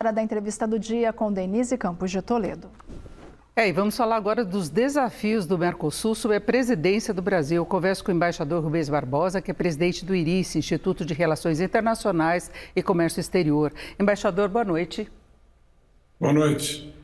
para dar entrevista do dia com Denise Campos de Toledo. E vamos falar agora dos desafios do Mercosul sob a presidência do Brasil. Eu converso com o embaixador Rubens Barbosa, que é presidente do IRICE, Instituto de Relações Internacionais e Comércio Exterior. Embaixador, boa noite. Boa noite.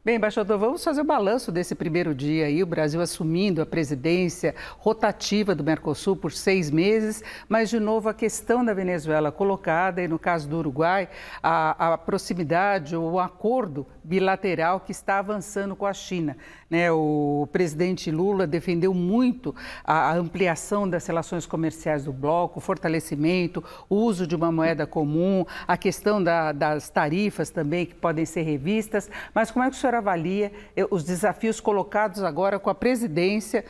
Bem, embaixador, vamos fazer o balanço desse primeiro dia aí, o Brasil assumindo a presidência rotativa do Mercosul por 6 meses, mas de novo a questão da Venezuela colocada e no caso do Uruguai, a proximidade ou o acordo bilateral que está avançando com a China, né? O presidente Lula defendeu muito a ampliação das relações comerciais do bloco, o fortalecimento, o uso de uma moeda comum, a questão das tarifas também que podem ser revistas, mas como é que o senhor avalia os desafios colocados agora com a presidência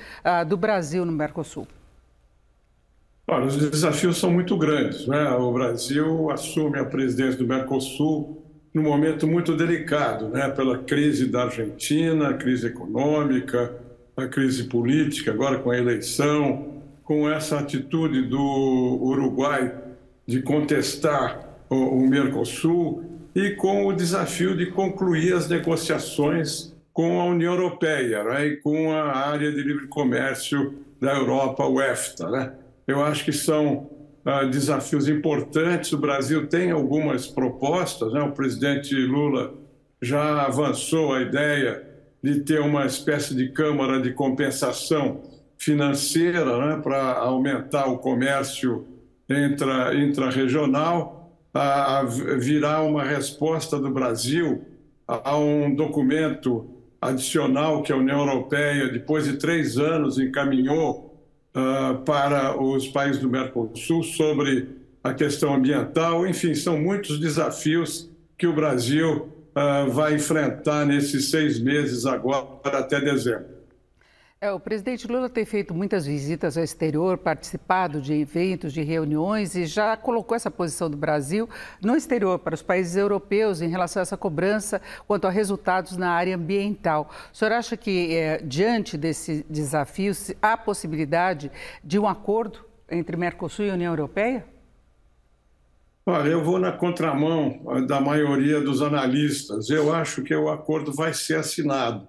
do Brasil no Mercosul? Olha, os desafios são muito grandes, né? O Brasil assume a presidência do Mercosul num momento muito delicado, né? Pela crise da Argentina, a crise econômica, a crise política, agora com a eleição, com essa atitude do Uruguai de contestar o Mercosul e com o desafio de concluir as negociações com a União Europeia, né? E com a área de livre comércio da Europa, o EFTA, né? Eu acho que são desafios importantes. O Brasil tem algumas propostas, né? O presidente Lula já avançou a ideia de ter uma espécie de câmara de compensação financeira, né? Para aumentar o comércio intra-regional, virar uma resposta do Brasil a um documento adicional que a União Europeia, depois de 3 anos, encaminhou para os países do Mercosul sobre a questão ambiental. Enfim, são muitos desafios que o Brasil vai enfrentar nesses 6 meses agora até dezembro. O presidente Lula tem feito muitas visitas ao exterior, participado de eventos, de reuniões e já colocou essa posição do Brasil no exterior para os países europeus em relação a essa cobrança quanto a resultados na área ambiental. O senhor acha que, diante desse desafio, há possibilidade de um acordo entre Mercosul e União Europeia? Olha, eu vou na contramão da maioria dos analistas. Eu acho que o acordo vai ser assinado,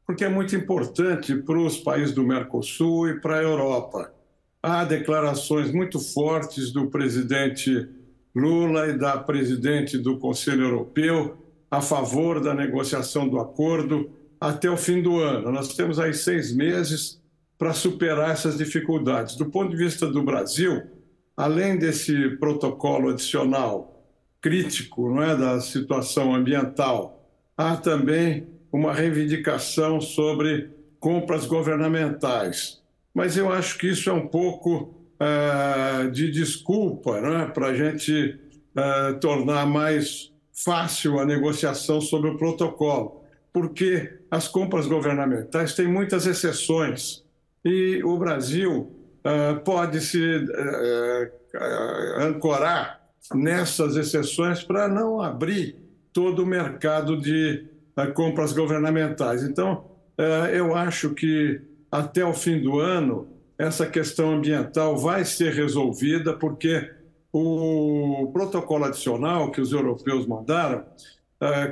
porque é muito importante para os países do Mercosul e para a Europa. Há declarações muito fortes do presidente Lula e da presidente do Conselho Europeu a favor da negociação do acordo até o fim do ano. Nós temos aí 6 meses para superar essas dificuldades. Do ponto de vista do Brasil, além desse protocolo adicional crítico, não é, da situação ambiental, há também uma reivindicação sobre compras governamentais. Mas eu acho que isso é um pouco de desculpa, né, para a gente tornar mais fácil a negociação sobre o protocolo, porque as compras governamentais têm muitas exceções e o Brasil pode se ancorar nessas exceções para não abrir todo o mercado de compras governamentais. Então, eu acho que até o fim do ano essa questão ambiental vai ser resolvida, porque o protocolo adicional que os europeus mandaram,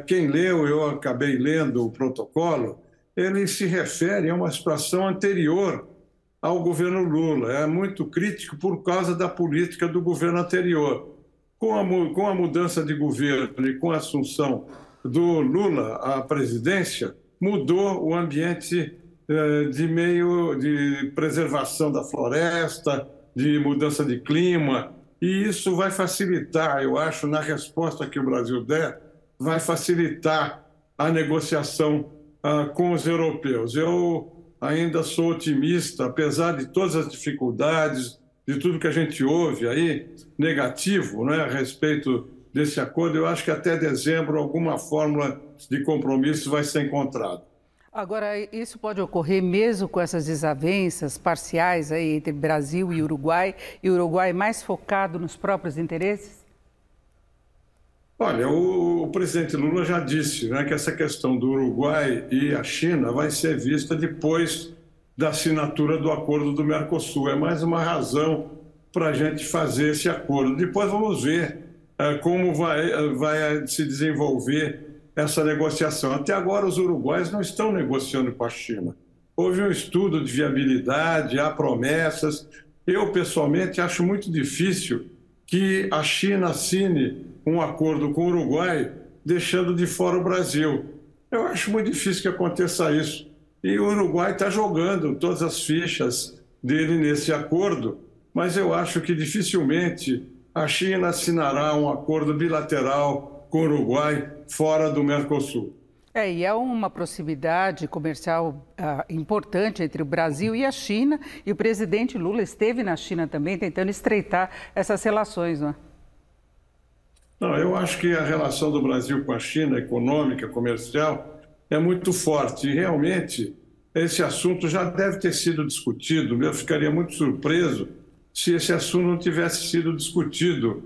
quem leu, eu acabei lendo o protocolo, ele se refere a uma situação anterior ao governo Lula. É muito crítico por causa da política do governo anterior. Com a mudança de governo e com a assunção do Lula à presidência, mudou o ambiente de preservação da floresta, de mudança de clima, e isso vai facilitar, eu acho, na resposta que o Brasil der, vai facilitar a negociação com os europeus. Eu ainda sou otimista, apesar de todas as dificuldades, de tudo que a gente ouve aí, negativo, né, a respeito desse acordo. Eu acho que até dezembro alguma fórmula de compromisso vai ser encontrada. Agora, isso pode ocorrer mesmo com essas desavenças parciais aí entre Brasil e o Uruguai mais focado nos próprios interesses? Olha, o presidente Lula já disse, né, que essa questão do Uruguai e a China vai ser vista depois da assinatura do acordo do Mercosul. É mais uma razão para a gente fazer esse acordo. Depois vamos ver como vai se desenvolver essa negociação. Até agora, os uruguaios não estão negociando com a China. Houve um estudo de viabilidade, há promessas. Eu, pessoalmente, acho muito difícil que a China assine um acordo com o Uruguai, deixando de fora o Brasil. Eu acho muito difícil que aconteça isso. E o Uruguai está jogando todas as fichas dele nesse acordo, mas eu acho que dificilmente a China assinará um acordo bilateral com o Uruguai fora do Mercosul. E é uma proximidade comercial importante entre o Brasil e a China, e o presidente Lula esteve na China também tentando estreitar essas relações, não é? Não, eu acho que a relação do Brasil com a China, econômica, comercial, é muito forte. E realmente esse assunto já deve ter sido discutido. Eu ficaria muito surpreso se esse assunto não tivesse sido discutido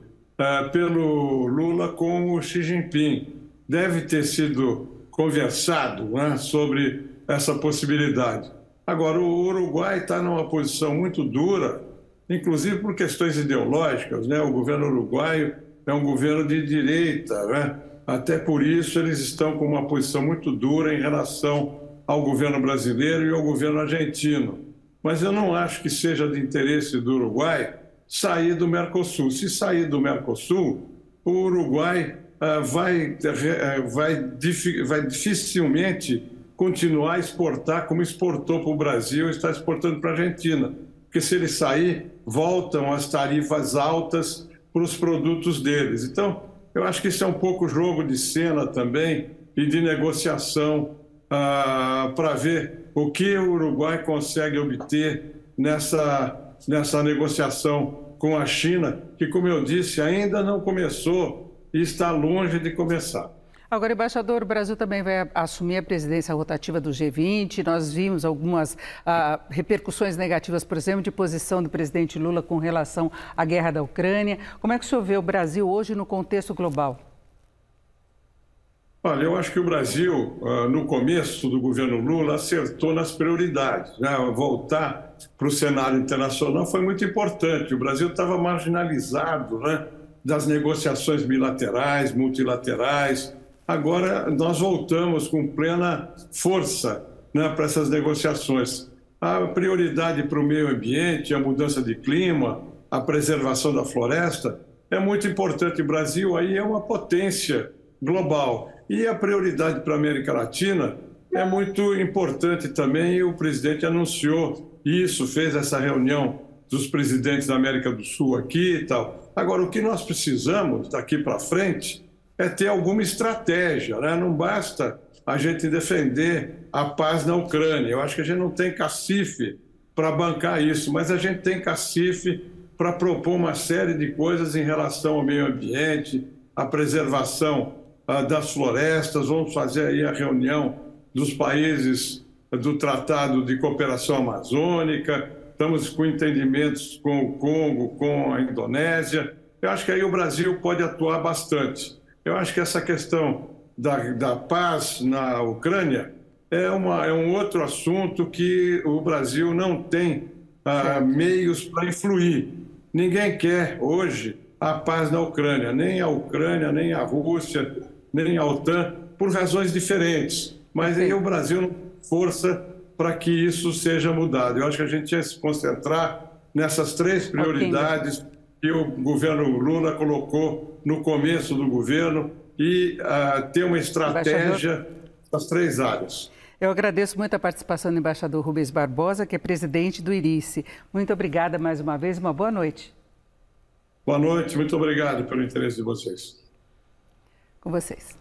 pelo Lula com o Xi Jinping. Deve ter sido conversado, né, sobre essa possibilidade. Agora, o Uruguai está numa posição muito dura, inclusive por questões ideológicas, né? O governo uruguaio é um governo de direita, né? Até por isso eles estão com uma posição muito dura em relação ao governo brasileiro e ao governo argentino. Mas eu não acho que seja de interesse do Uruguai sair do Mercosul. Se sair do Mercosul, o Uruguai vai dificilmente continuar a exportar como exportou para o Brasil e está exportando para a Argentina. Porque se ele sair, voltam as tarifas altas para os produtos deles. Então, eu acho que isso é um pouco jogo de cena também e de negociação para ver o que o Uruguai consegue obter nessa negociação com a China, que, como eu disse, ainda não começou e está longe de começar. Agora, embaixador, o Brasil também vai assumir a presidência rotativa do G20. Nós vimos algumas repercussões negativas, por exemplo, de posição do presidente Lula com relação à guerra da Ucrânia. Como é que o senhor vê o Brasil hoje no contexto global? Olha, eu acho que o Brasil, no começo do governo Lula, acertou nas prioridades, né? Voltar para o cenário internacional foi muito importante. O Brasil estava marginalizado, né, das negociações bilaterais, multilaterais. Agora nós voltamos com plena força, né, para essas negociações. A prioridade para o meio ambiente, a mudança de clima, a preservação da floresta é muito importante. O Brasil aí é uma potência global. E a prioridade para a América Latina é muito importante também, e o presidente anunciou isso, fez essa reunião dos presidentes da América do Sul aqui e tal. Agora, o que nós precisamos daqui para frente é ter alguma estratégia, né? Não basta a gente defender a paz na Ucrânia. Eu acho que a gente não tem cacife para bancar isso, mas a gente tem cacife para propor uma série de coisas em relação ao meio ambiente, à preservação das florestas. Vamos fazer aí a reunião dos países do Tratado de Cooperação Amazônica. Estamos com entendimentos com o Congo, com a Indonésia. Eu acho que aí o Brasil pode atuar bastante. Eu acho que essa questão da paz na Ucrânia é um outro assunto que o Brasil não tem meios para influir. Ninguém quer hoje a paz na Ucrânia, nem a Rússia, nem a OTAN, por razões diferentes. Mas aí o Brasil não tem força para que isso seja mudado. Eu acho que a gente ia se concentrar nessas três prioridades que o governo Lula colocou no começo do governo e ter uma estratégia nas três áreas. Eu agradeço muito a participação do embaixador Rubens Barbosa, que é presidente do IRICE. Muito obrigada mais uma vez, uma boa noite. Boa noite, muito obrigado pelo interesse de vocês. Com vocês.